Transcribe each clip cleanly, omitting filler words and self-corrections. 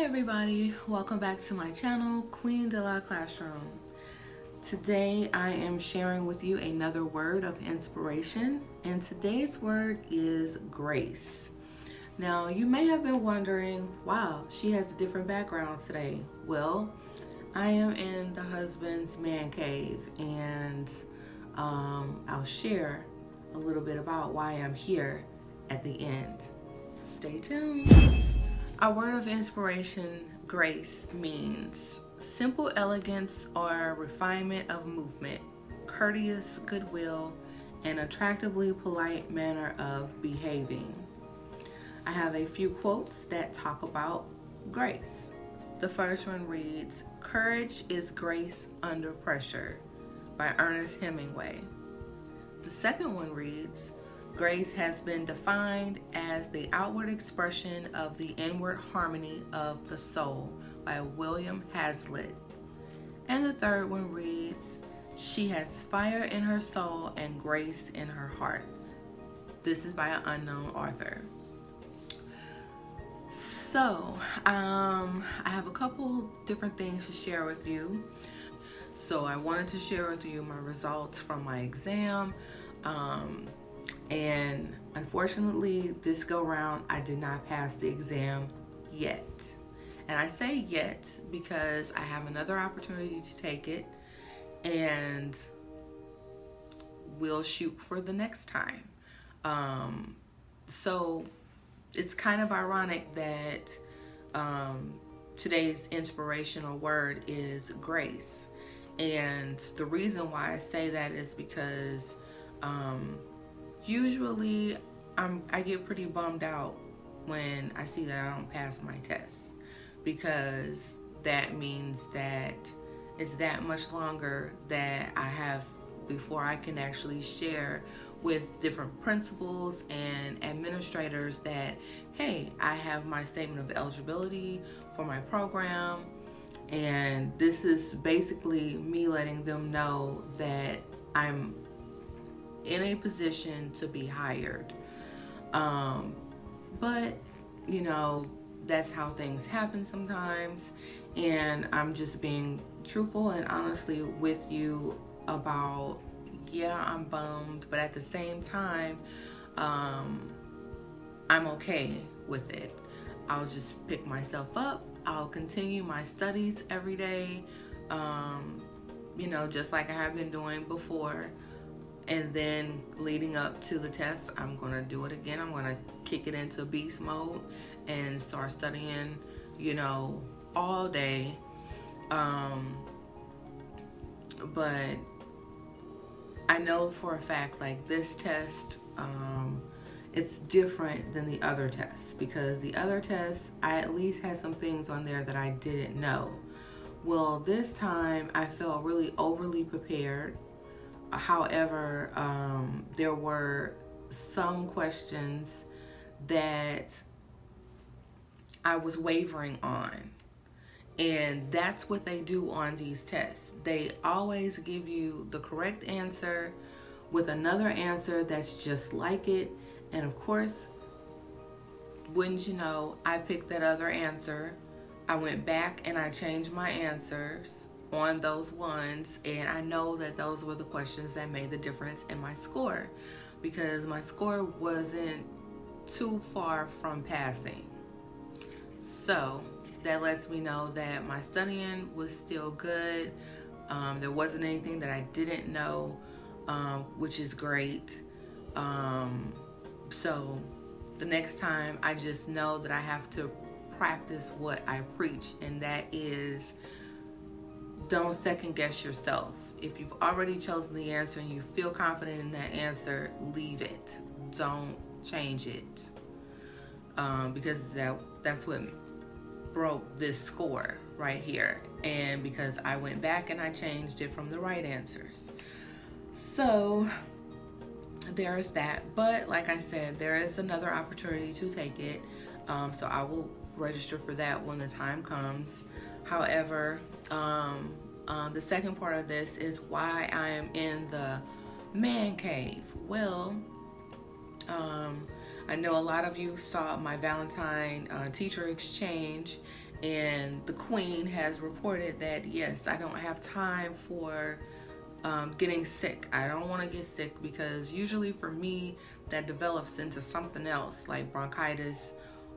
everybody, welcome back to my channel, Queen de la Classroom. Today I am sharing with you another word of inspiration, and today's word is grace. Now you may have been wondering, wow, she has a different background today. Well, I am in the husband's man cave, and I'll share a little bit about why I'm here at the end. Stay tuned. Our word of inspiration, grace, means simple elegance or refinement of movement, courteous goodwill, and attractively polite manner of behaving. I have a few quotes that talk about grace. The first one reads, "Courage is grace under pressure," by Ernest Hemingway. The second one reads, "Grace has been defined as the outward expression of the inward harmony of the soul," by William Hazlitt. And the third one reads, "She has fire in her soul and grace in her heart." This is by an unknown author. So, I have a couple different things to share with you. So I wanted to share with you my results from my exam. And unfortunately, this go round, I did not pass the exam yet. And I say yet because I have another opportunity to take it, and we'll shoot for the next time. So it's kind of ironic that today's inspirational word is grace. And the reason why I say that is because usually I get pretty bummed out when I see that I don't pass my test, because that means that it's that much longer that I have before I can actually share with different principals and administrators that, hey, I have my statement of eligibility for my program, and this is basically me letting them know that I'm in a position to be hired. But you know, that's how things happen sometimes, and I'm just being truthful and honestly with you about, yeah, I'm bummed, but at the same time, I'm okay with it. I'll just pick myself up. I'll continue my studies every day, you know, just like I have been doing before. And then leading up to the test, I'm gonna do it again. I'm gonna kick it into beast mode and start studying, you know, all day. But I know for a fact, like, this test, it's different than the other tests, because the other tests, I at least had some things on there that I didn't know. Well, this time I felt really overly prepared. However, there were some questions that I was wavering on. And that's what they do on these tests. They always give you the correct answer with another answer that's just like it. And of course, wouldn't you know, I picked that other answer. I went back and I changed my answers on those ones, and I know that those were the questions that made the difference in my score, because my score wasn't too far from passing. So that lets me know that my studying was still good. There wasn't anything that I didn't know, which is great. So the next time, I just know that I have to practice what I preach, and that is, don't second guess yourself. If you've already chosen the answer and you feel confident in that answer, leave it. Don't change it, because that's what broke this score right here. And because I went back and I changed it from the right answers. So there's that. But like I said, there is another opportunity to take it. So I will register for that when the time comes. However, the second part of this is why I am in the man cave. Well, I know a lot of you saw my Valentine teacher exchange, And the queen has reported that, yes, I don't have time for getting sick. I don't want to get sick because usually for me, that develops into something else like bronchitis,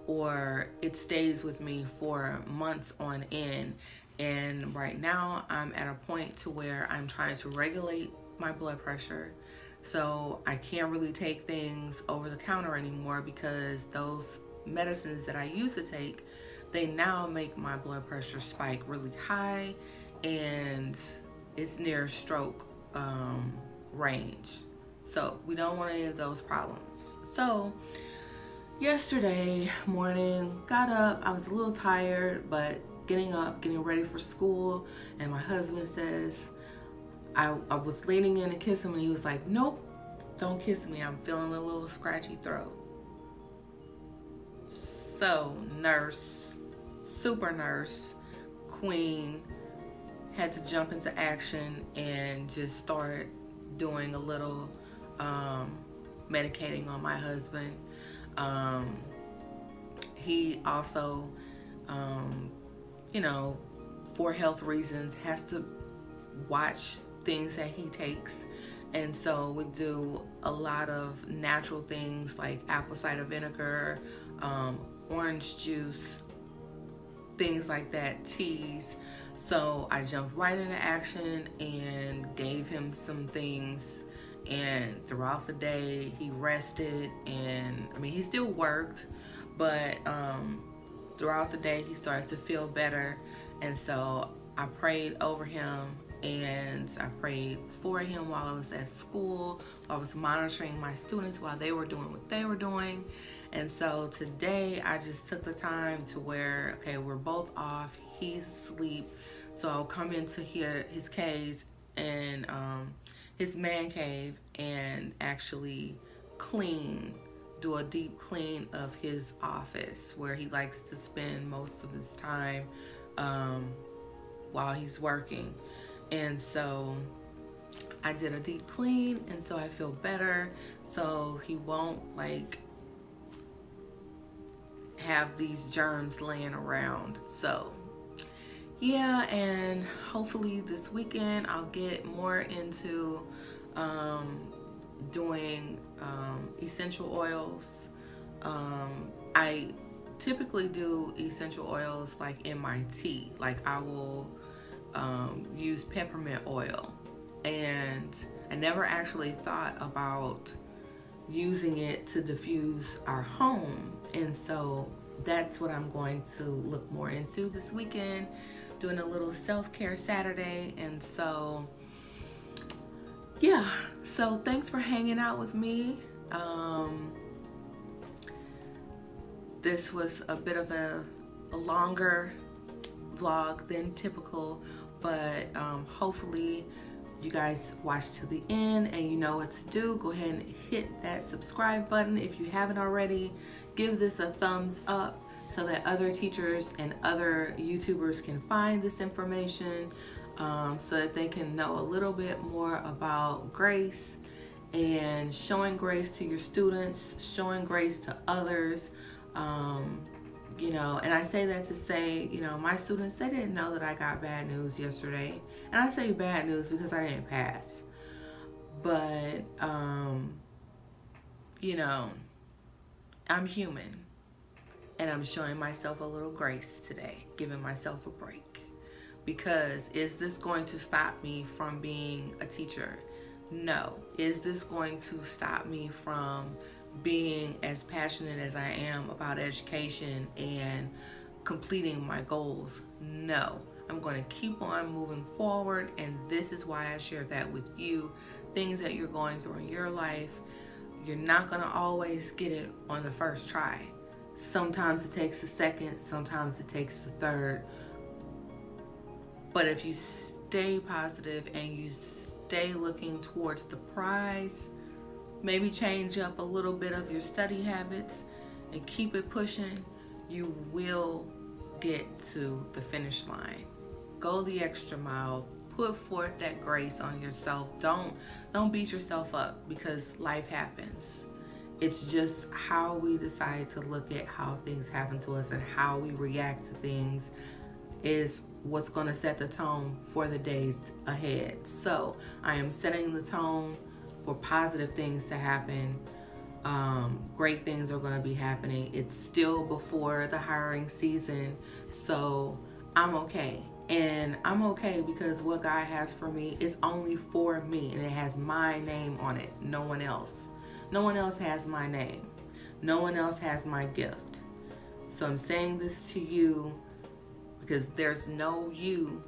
or it stays with me for months on end. And right now, I'm at a point to where I'm trying to regulate my blood pressure. So I can't really take things over the counter anymore because those medicines that I used to take, they now make my blood pressure spike really high, and it's near stroke range. So we don't want any of those problems. So yesterday morning, got up. I was a little tired, but getting up, getting ready for school, and my husband says, I was leaning in to kiss him, and he was like, nope, don't kiss me. I'm feeling a little scratchy throat. So nurse, super nurse, queen, had to jump into action and just start doing a little medicating on my husband. He also, for health reasons, has to watch things that he takes. And so we do a lot of natural things like apple cider vinegar, orange juice, things like that, teas. So I jumped right into action and gave him some things. And throughout the day, he rested. And I mean, he still worked, but throughout the day, he started to feel better. And so I prayed over him, and I prayed for him while I was at school. I was monitoring my students while they were doing what they were doing. And so today I just took the time to where, okay, we're both off, he's asleep. So I'll come into here, his cave, and his man cave, and actually do a deep clean of his office where he likes to spend most of his time while he's working. And so I did a deep clean, and so I feel better, so he won't have these germs laying around. So yeah, and hopefully this weekend I'll get more into doing essential oils. I typically do essential oils like in my tea. Like I will use peppermint oil, and I never actually thought about using it to diffuse our home. And so that's what I'm going to look more into this weekend, doing a little self-care Saturday. And so yeah, so thanks for hanging out with me. This was a bit of a longer vlog than typical, but hopefully you guys watch to the end and you know what to do. Go ahead and hit that subscribe button if you haven't already. Give this a thumbs up so that other teachers and other YouTubers can find this information, so that they can know a little bit more about grace and showing grace to your students, showing grace to others. And I say that to say, my students, they didn't know that I got bad news yesterday. And I say bad news because I didn't pass. But, I'm human. And I'm showing myself a little grace today, giving myself a break. Because is this going to stop me from being a teacher? No. Is this going to stop me from being as passionate as I am about education and completing my goals? No. I'm going to keep on moving forward, and this is why I share that with you. Things that you're going through in your life, you're not going to always get it on the first try. Sometimes it takes a second, sometimes it takes the third. But if you stay positive and you stay looking towards the prize, maybe change up a little bit of your study habits and keep it pushing, you will get to the finish line. Go the extra mile. Put forth that grace on yourself. Don't beat yourself up, because life happens. It's just how we decide to look at how things happen to us and how we react to things is what's going to set the tone for the days ahead. So I am setting the tone for positive things to happen. Great things are going to be happening. It's still before the hiring season, so I'm okay. And I'm okay because what God has for me is only for me, and it has my name on it. No one else. No one else has my name. No one else has my gift. So I'm saying this to you because there's no you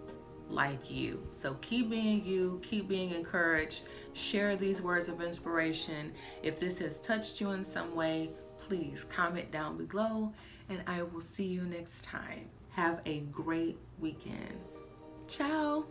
like you. So keep being you, keep being encouraged, share these words of inspiration. If this has touched you in some way, please comment down below, and I will see you next time. Have a great weekend. Ciao.